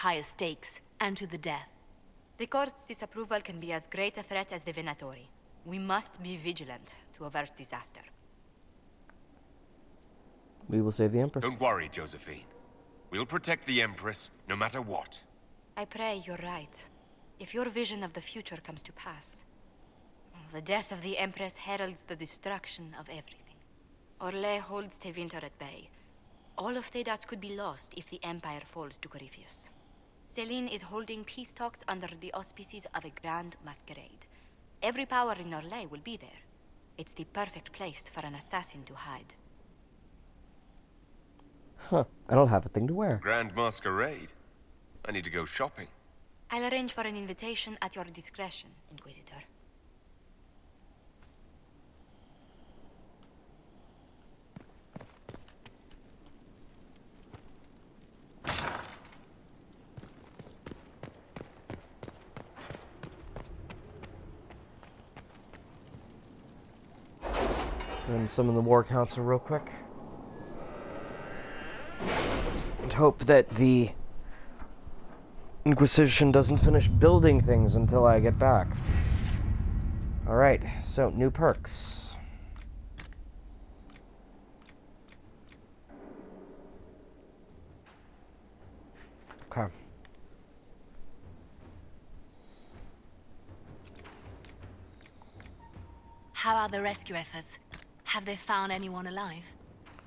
higher stakes, and to the death. The court's disapproval can be as great a threat as the Venatori. We must be vigilant to avert disaster. We will save the Empress. Don't worry, Josephine. We'll protect the Empress, no matter what. I pray you're right. If your vision of the future comes to pass, the death of the Empress heralds the destruction of everything. Orlais holds Tevinter at bay. All of Thedas could be lost if the Empire falls to Corypheus. Celine is holding peace talks under the auspices of a grand masquerade. Every power in Orlais will be there. It's the perfect place for an assassin to hide. Huh, I don't have a thing to wear. Grand masquerade? I need to go shopping. I'll arrange for an invitation at your discretion, Inquisitor. And summon the War Council real quick. And hope that the Inquisition doesn't finish building things until I get back. Alright, so new perks. Okay. How are the rescue efforts? Have they found anyone alive?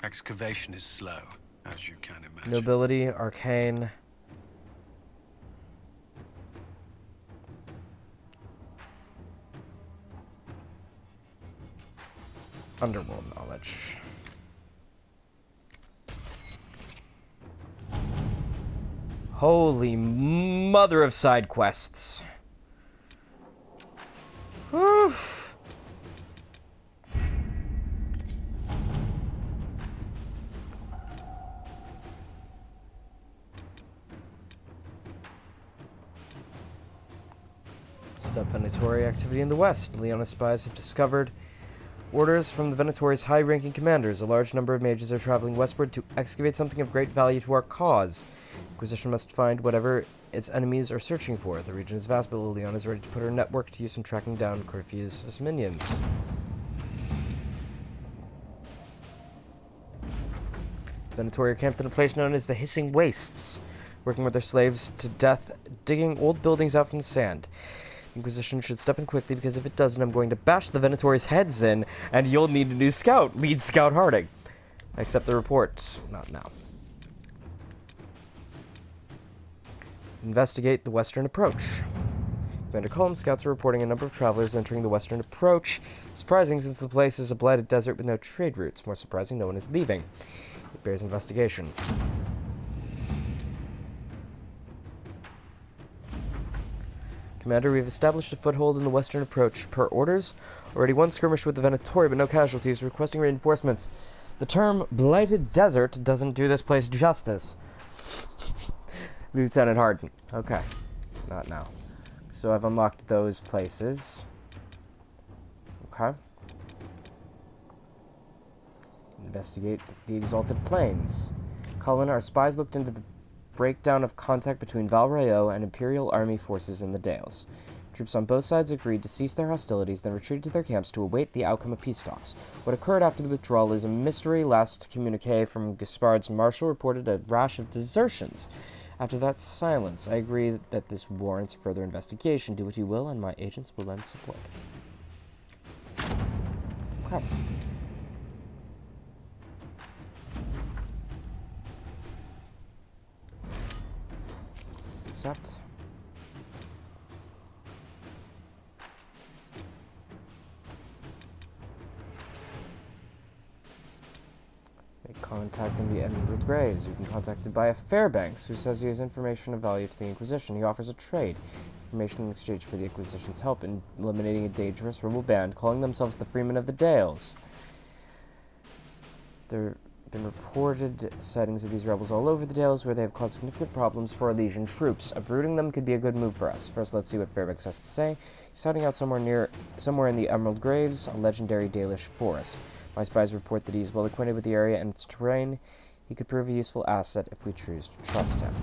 Excavation is slow, as you can imagine. Nobility, Arcane. Underworld knowledge. Holy mother of side quests. Whew. Stop Venatori activity in the west. Leona's spies have discovered orders from the Venatori's high-ranking commanders. A large number of mages are traveling westward to excavate something of great value to our cause. Inquisition must find whatever its enemies are searching for. The region is vast, but Leona is ready to put her network to use in tracking down Corypheus' minions. Venatori are camped in a place known as the Hissing Wastes, working with their slaves to death, digging old buildings out from the sand. Inquisition should step in quickly, because if it doesn't, I'm going to bash the Venatori's heads in, and you'll need a new scout. Lead Scout Harding. Accept the report. Not now. Investigate the western approach. Commander Cullen, scouts are reporting a number of travelers entering the western approach. Surprising, since the place is a blighted desert with no trade routes. More surprising, no one is leaving. It bears investigation. Commander, we have established a foothold in the western approach. Per orders, already one skirmish with the Venatori, but no casualties. Requesting reinforcements. The term blighted desert doesn't do this place justice. Lieutenant Harden. Okay. Not now. So I've unlocked those places. Okay. Investigate the Exalted Plains. Cullen, our spies looked into the breakdown of contact between Val Rayo and Imperial Army forces in the Dales. Troops on both sides agreed to cease their hostilities, then retreated to their camps to await the outcome of peace talks. What occurred after the withdrawal is a mystery. Last communique from Gaspard's marshal reported a rash of desertions. After that, silence. I agree that this warrants further investigation. Do what you will, and my agents will lend support. Okay. Accept. Make contact in the Edinburgh Graves. You've been contacted by a Fairbanks, who says he has information of value to the Inquisition. He offers a trade. Information in exchange for the Inquisition's help in eliminating a dangerous rebel band calling themselves the Freemen of the Dales. There have been reported sightings of these rebels all over the Dales, where they have caused significant problems for our Legion troops. Uprooting them could be a good move for us. First, let's see what Fairbanks has to say. He's hiding out somewhere in the Emerald Graves, a legendary Dalish forest. My spies report that he is well acquainted with the area and its terrain. He could prove a useful asset if we choose to trust him.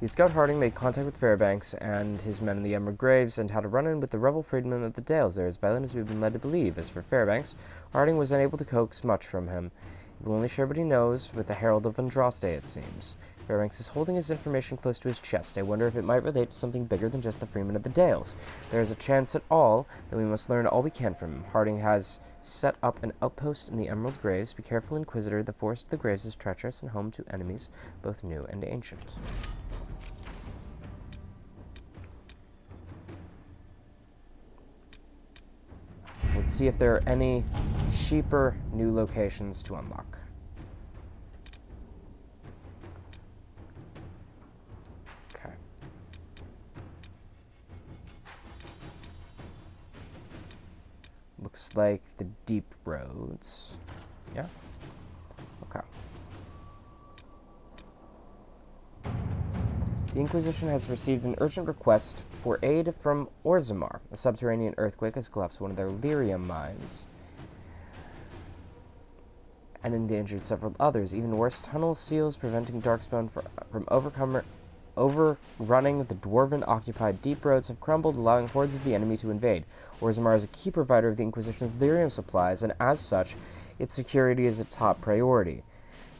The scout Harding made contact with Fairbanks and his men in the Emerald Graves and had a run-in with the rebel freedmen of the Dales. They are as violent as we've been led to believe. As for Fairbanks, Harding was unable to coax much from him. He will only share what he knows with the Herald of Andraste, it seems. Fairbanks is holding his information close to his chest. I wonder if it might relate to something bigger than just the freemen of the Dales. There is a chance at all that we must learn all we can from him. Harding has set up an outpost in the Emerald Graves. Be careful, Inquisitor. The forest of the Graves is treacherous and home to enemies, both new and ancient. Let's see if there are any cheaper new locations to unlock. Okay. Looks like the deep roads. Yeah? Okay. The Inquisition has received an urgent request for aid from Orzammar. A subterranean earthquake has collapsed one of their lyrium mines and endangered several others. Even worse, tunnel seals preventing Darkspawn from overrunning the dwarven-occupied deep roads have crumbled, allowing hordes of the enemy to invade. Orzammar is a key provider of the Inquisition's lyrium supplies, and as such, its security is a top priority.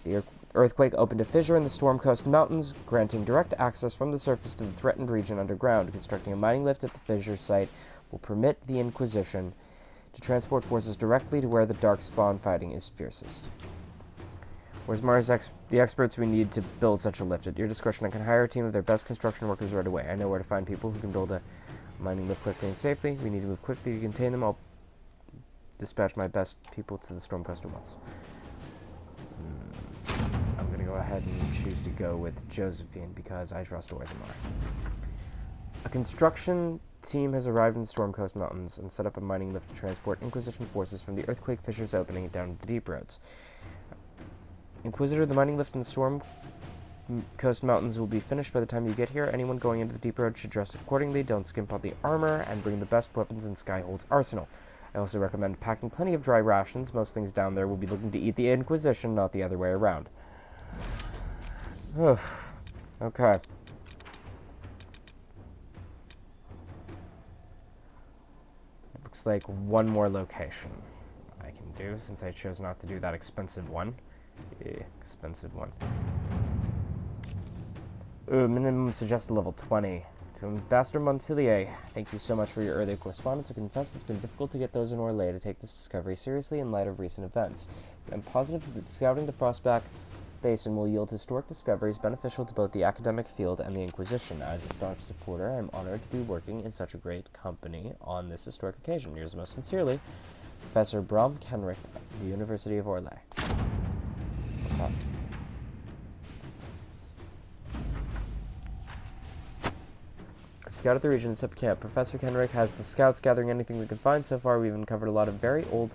The earthquake opened a fissure in the Stormcoast Mountains, granting direct access from the surface to the threatened region underground. Constructing a mining lift at the fissure site will permit the Inquisition to transport forces directly to where the Darkspawn fighting is fiercest. Where's the experts we need to build such a lift? At your discretion, I can hire a team of their best construction workers right away. I know where to find people who can build a mining lift quickly and safely. We need to move quickly to contain them. I'll dispatch my best people to the Stormcoast at once. I'm going to go ahead and choose to go with Josephine because I trust Orzammar. A construction team has arrived in the Stormcoast Mountains and set up a mining lift to transport Inquisition forces from the earthquake fissures opening down to the deep roads. Inquisitor, the mining lift in the Stormcoast Mountains will be finished by the time you get here. Anyone going into the deep road should dress accordingly. Don't skimp on the armor and bring the best weapons in Skyhold's arsenal. I also recommend packing plenty of dry rations. Most things down there will be looking to eat the Inquisition, not the other way around. Oof. Okay. Looks like one more location I can do, since I chose not to do that expensive one. Expensive one. Minimum suggested level 20. To Ambassador Montilier, thank you so much for your early correspondence. I confess it's been difficult to get those in Orlais to take this discovery seriously in light of recent events. I'm positive that scouting the Frostback Basin will yield historic discoveries beneficial to both the academic field and the Inquisition. As a staunch supporter, I am honored to be working in such a great company on this historic occasion. Yours most sincerely, Professor Brom Kenrick of the University of Orlais. Okay. Scouted the region and set up camp. Professor Kenrick has the scouts gathering anything we can find. So far, we've uncovered a lot of very old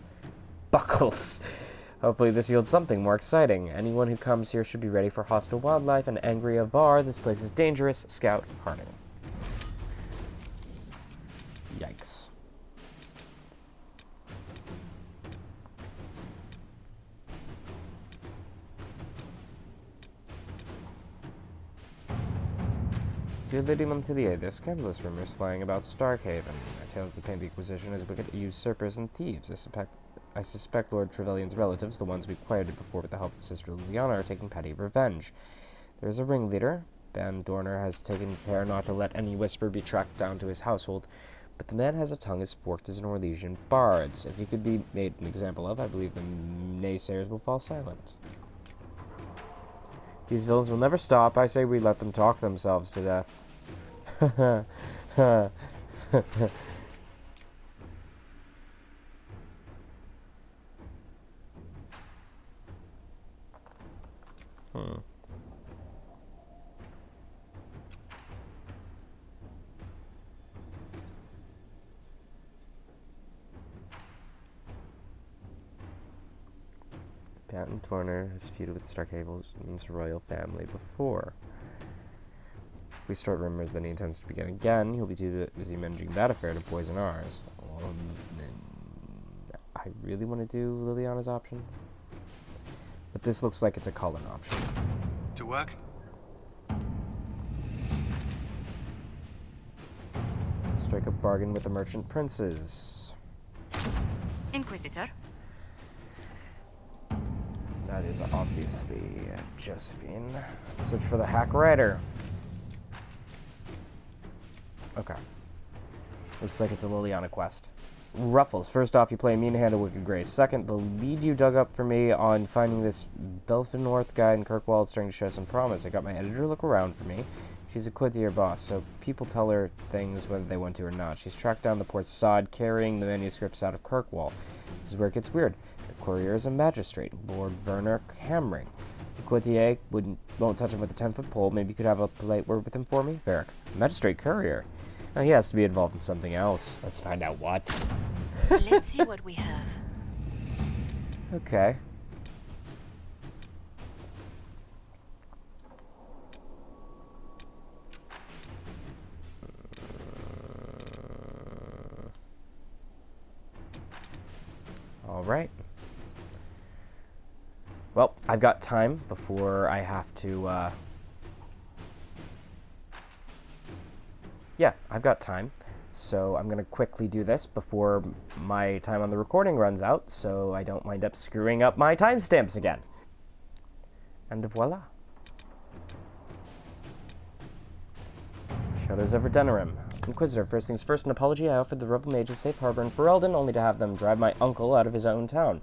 buckles. Hopefully this yields something more exciting. Anyone who comes here should be ready for hostile wildlife and angry Avar. This place is dangerous. Scout Harding. Yikes. Dear Lady Montilier, there's scandalous rumors flying about Starkhaven. Tales that paint the Inquisition as wicked usurpers and thieves. I suspect Lord Trevelyan's relatives, the ones we quieted before with the help of Sister Liliana, are taking petty revenge. There's a ringleader. Ban Dorner has taken care not to let any whisper be tracked down to his household, but the man has a tongue as forked as an Orlesian bard's. If he could be made an example of, I believe the naysayers will fall silent. These villains will never stop. I say we let them talk themselves to death. Patton Turner has feuded with Starkhaven's royal family before. If we start rumors that he intends to begin again, he'll be too busy managing that affair to poison ours. I really want to do Liliana's option, but this looks like it's a Cullen option. To work? Strike a bargain with the merchant princes. Inquisitor? That is obviously Josephine. Search for the hack writer. Okay. Looks like it's a Liliana quest. Ruffles. First off, you play Mean Hand of Wicked Grace. Second, the lead you dug up for me on finding this Belfinorth guy in Kirkwall is starting to show some promise. I got my editor to look around for me. She's a courtier boss, so people tell her things whether they want to or not. She's tracked down the port sod, carrying the manuscripts out of Kirkwall. This is where it gets weird. The courier is a magistrate, Lord Werner Hammering. The courtier won't touch him with a 10-foot pole. Maybe you could have a polite word with him for me? Varric. Magistrate courier. Now he has to be involved in something else. Let's find out what. Let's see what we have. Okay. All right. Well, I've got time before I have to, yeah, I've got time. So I'm going to quickly do this before my time on the recording runs out, so I don't wind up screwing up my timestamps again. And voila. Shadows over Denerim. Inquisitor, first things first, an apology. I offered the rebel mages safe harbor in Ferelden, only to have them drive my uncle out of his own town.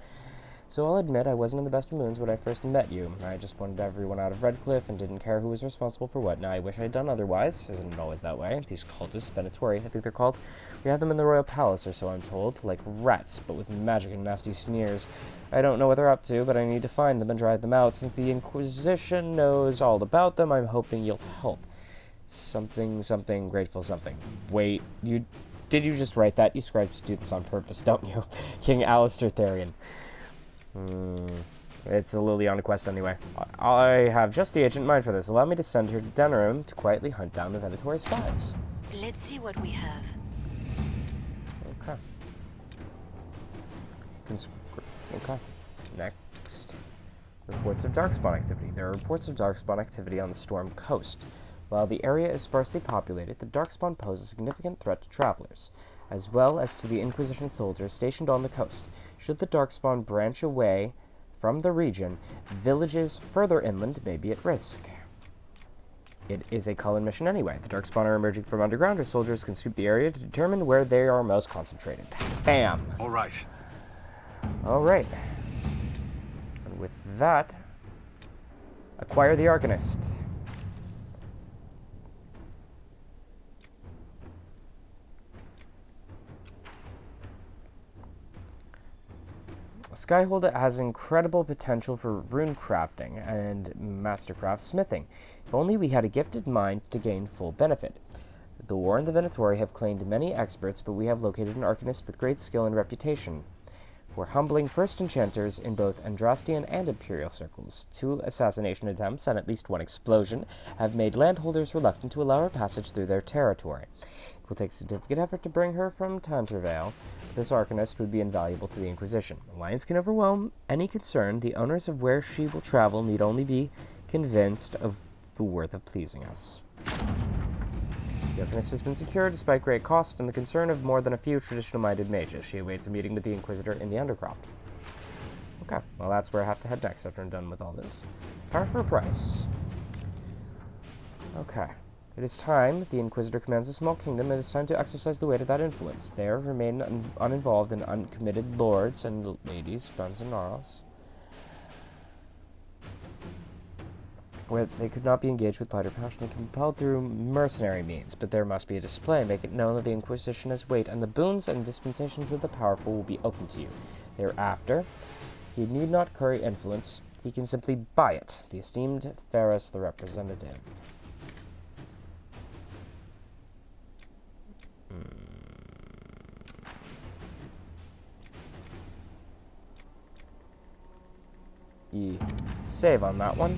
So I'll admit I wasn't in the best of moods when I first met you. I just wanted everyone out of Redcliffe and didn't care who was responsible for what. Now I wish I had done otherwise. Isn't it always that way? These cultists, Venatori, I think they're called. We have them in the royal palace, or so I'm told, like rats, but with magic and nasty sneers. I don't know what they're up to, but I need to find them and drive them out. Since the Inquisition knows all about them, I'm hoping you'll help. Something, grateful something. Wait, did you just write that? You scribes do this on purpose, don't you? King Alistair Therian. It's a Liliana quest anyway. I have just the agent in mind for this. Allow me to send her to Denerim to quietly hunt down the Venatori spies. Let's see what we have. Okay. Okay. Next. Reports of Darkspawn activity. There are reports of Darkspawn activity on the Storm Coast. While the area is sparsely populated, the Darkspawn pose a significant threat to travelers, as well as to the Inquisition soldiers stationed on the coast. Should the Darkspawn branch away from the region, villages further inland may be at risk. It is a Cullen mission anyway. The Darkspawn are emerging from underground, or soldiers can scoop the area to determine where they are most concentrated. Bam! All right. Alright. And with that, acquire the Arcanist. Skyhold has incredible potential for rune crafting and mastercraft smithing. If only we had a gifted mind to gain full benefit. The War and the Venatori have claimed many experts, but we have located an Arcanist with great skill and reputation. We're humbling first enchanters in both Andrastian and Imperial circles. 2 assassination attempts and at least 1 explosion have made landholders reluctant to allow her passage through their territory. It will take significant effort to bring her from Tantervale. This Arcanist would be invaluable to the Inquisition. Alliance can overwhelm any concern. The owners of where she will travel need only be convinced of the worth of pleasing us. The Arcanist has been secured despite great cost and the concern of more than a few traditional-minded mages. She awaits a meeting with the Inquisitor in the Undercroft. Okay, well that's where I have to head next after I'm done with all this. Power for a price. Okay. It is time. The Inquisitor commands a small kingdom. It is time to exercise the weight of that influence. There remain uninvolved and uncommitted lords and ladies, Frans and Gnarls, where they could not be engaged with lighter passion and compelled through mercenary means. But there must be a display. Make it known that the Inquisition has weight, and the boons and dispensations of the powerful will be open to you. Thereafter, he need not curry influence. He can simply buy it. The esteemed Ferris the representative. Save on that one.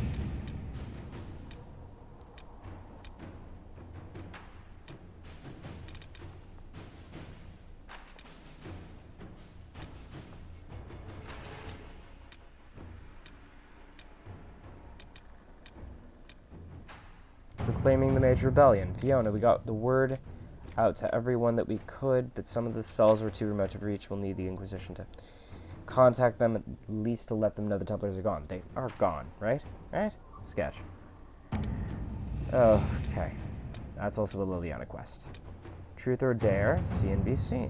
Proclaiming the Major Rebellion. Fiona, we got the word out to everyone that we could, but some of the cells were too remote to reach. We'll need the Inquisition to contact them, at least to let them know the Templars are gone. They are gone, right? Right? Sketch. Okay. That's also a Liliana quest. Truth or Dare, see and be seen.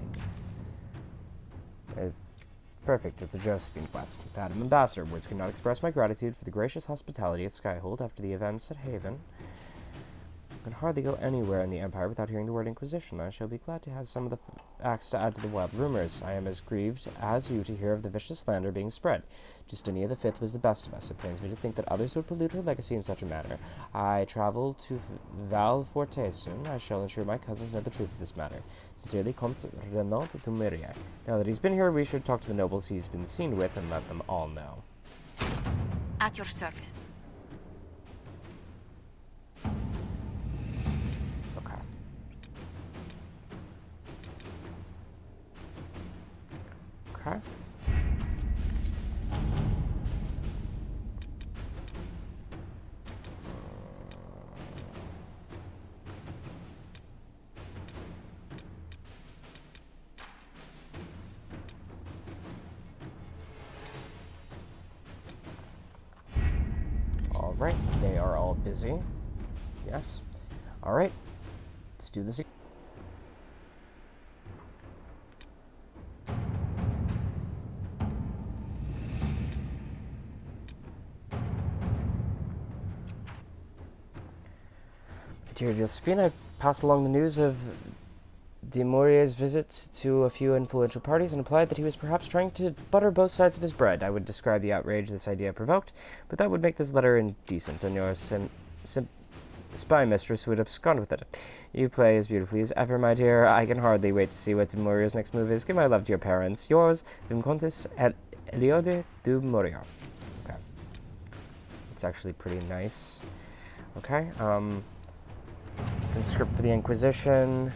Perfect, it's a Josephine quest. Madam Ambassador, words cannot express my gratitude for the gracious hospitality at Skyhold after the events at Haven. I can hardly go anywhere in the Empire without hearing the word Inquisition. I shall be glad to have some of the acts to add to the wild rumors. I am as grieved as you to hear of the vicious slander being spread. Justinia V was the best of us. It pains me to think that others would pollute her legacy in such a manner. I travel to Val Forte soon. I shall ensure my cousins know the truth of this matter. Sincerely, Comte Renaud de Tumeriac. Now that he's been here, we should talk to the nobles he's been seen with and let them all know. At your service. Okay. Okay. Alright, they are all busy. Yes. Alright, let's do this. Dear Josephine, I passed along the news of de Maurier's visit to a few influential parties and implied that he was perhaps trying to butter both sides of his bread. I would describe the outrage this idea provoked, but that would make this letter indecent, and your spy mistress would abscond with it. You play as beautifully as ever, my dear. I can hardly wait to see what de Maurier's next move is. Give my love to your parents. Yours, Vicomtesse Eliode de Maurier. Okay. It's actually pretty nice. Okay, conscript for the Inquisition.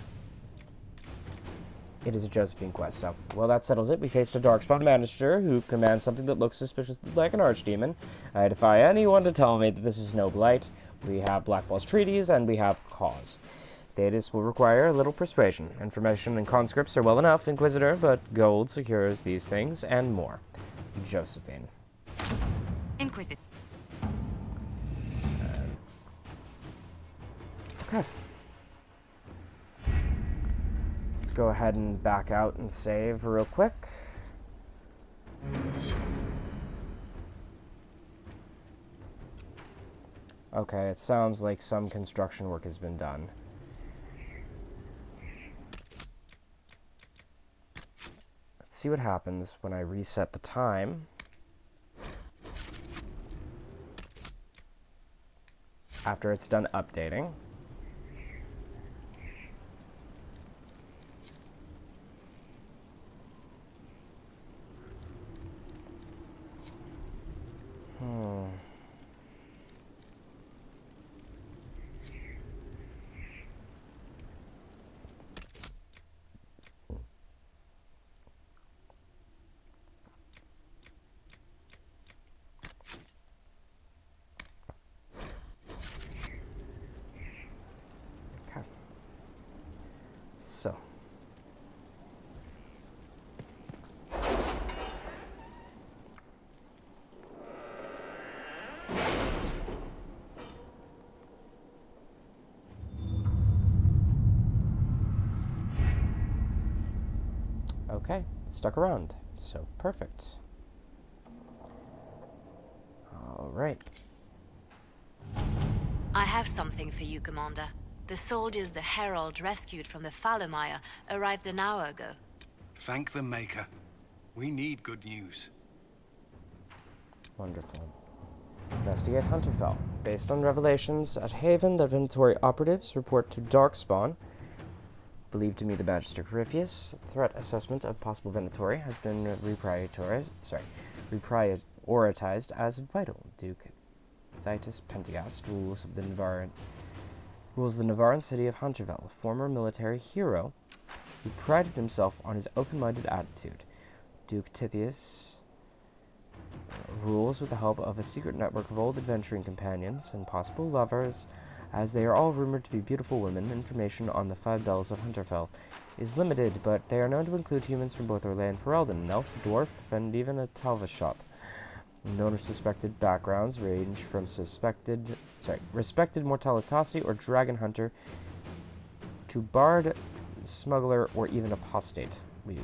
It is a Josephine quest, so, well, that settles it. We faced a Darkspawn Manager who commands something that looks suspiciously like an Archdemon. I defy anyone to tell me that this is no blight. We have Blackwall's treaties, and we have cause. Thetis will require a little persuasion. Information and conscripts are well enough, Inquisitor, but gold secures these things, and more. Josephine. Inquisitor. Okay. Let's go ahead and back out and save real quick. Okay, it sounds like some construction work has been done. Let's see what happens when I reset the time. After it's done updating. Okay. So. Okay, stuck around, so perfect. Alright. I have something for you, Commander. The soldiers the Herald rescued from the Falomire arrived an hour ago. Thank the Maker. We need good news. Wonderful. Investigate Hunterfell. Based on revelations at Haven, the Venatori operatives report to Darkspawn, believed to be the Magister Corypheus. Threat assessment of possible Venatori has been reprioritized as vital. Duke Titus Pentegast rules the Navarran city of Hunterfell, a former military hero who prided himself on his open-minded attitude. Duke Tithius rules with the help of a secret network of old adventuring companions and possible lovers As they are all rumored to be beautiful women, information on the 5 bells of Hunterfell is limited, but they are known to include humans from both Orlais and Ferelden, an elf, a dwarf, and even a Talvashot. Known or suspected backgrounds range from respected mortalitasi or dragon hunter to bard, smuggler, or even apostate. We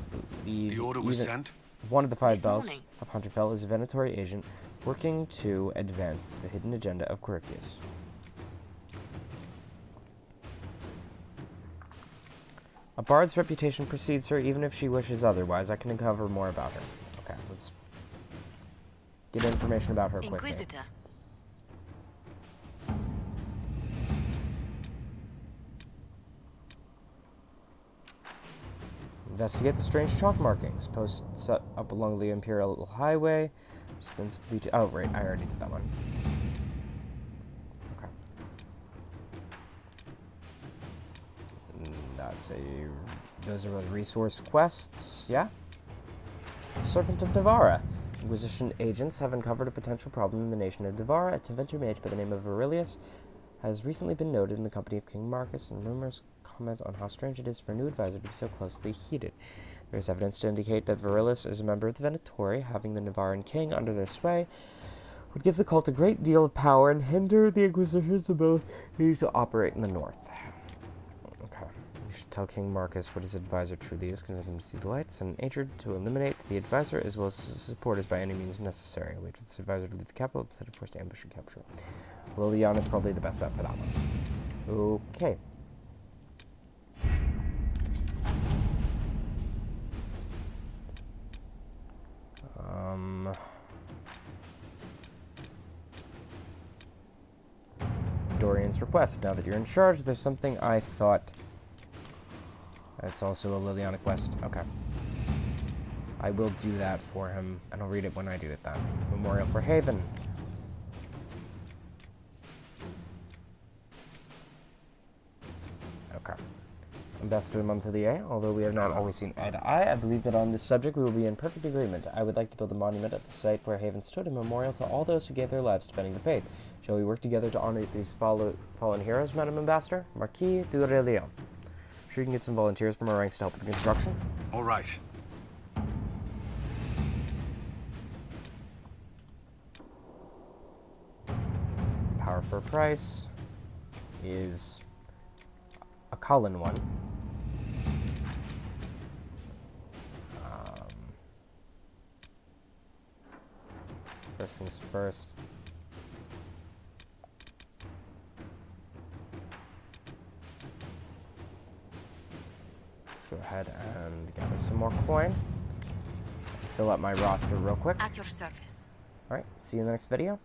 believe The order was sent? one of the 5 bells morning. of Hunterfell is a Venatori agent working to advance the hidden agenda of Quirkius. A bard's reputation precedes her, even if she wishes otherwise. I can uncover more about her. Okay, let's get information about her quickly. Inquisitor. Investigate the strange chalk markings. Posts set up along the Imperial Highway. Ostensibly oh, right, I already did that one. Okay. Those are the resource quests, yeah? Serpent of Devara. Inquisition agents have uncovered a potential problem in the nation of Devara. A Tevinter mage by the name of Aurelius has recently been noted in the company of King Marcus, and numerous comment on how strange it is for a new advisor to be so closely heeded. There is evidence to indicate that Virilis is a member of the Venatori. Having the Navaran king under their sway would give the cult a great deal of power and hinder the Inquisition's ability to operate in the north. Okay. We should tell King Marcus what his advisor truly is, convince him to see the light, send an agent to eliminate the advisor as well as his supporters by any means necessary. Wait for this advisor to leave the capital instead of forced ambush and capture. Liliana is probably the best bet for that one. Okay. Dorian's request. Now that you're in charge, there's something I thought. It's also a Liliana quest. Okay. I will do that for him, and I'll read it when I do it then. Memorial for Haven. Okay. Ambassador Montelier, although we have not always seen eye to eye, I believe that on this subject we will be in perfect agreement. I would like to build a monument at the site where Haven stood, a memorial to all those who gave their lives defending the faith. Shall we work together to honor these fallen heroes, Madam Ambassador? Marquis d'Aurelion. I'm sure you can get some volunteers from our ranks to help with the construction. All right. Power for a price is a Cullen one. First things first. Let's go ahead and gather some more coin. Fill up my roster real quick. At your service. Alright, see you in the next video.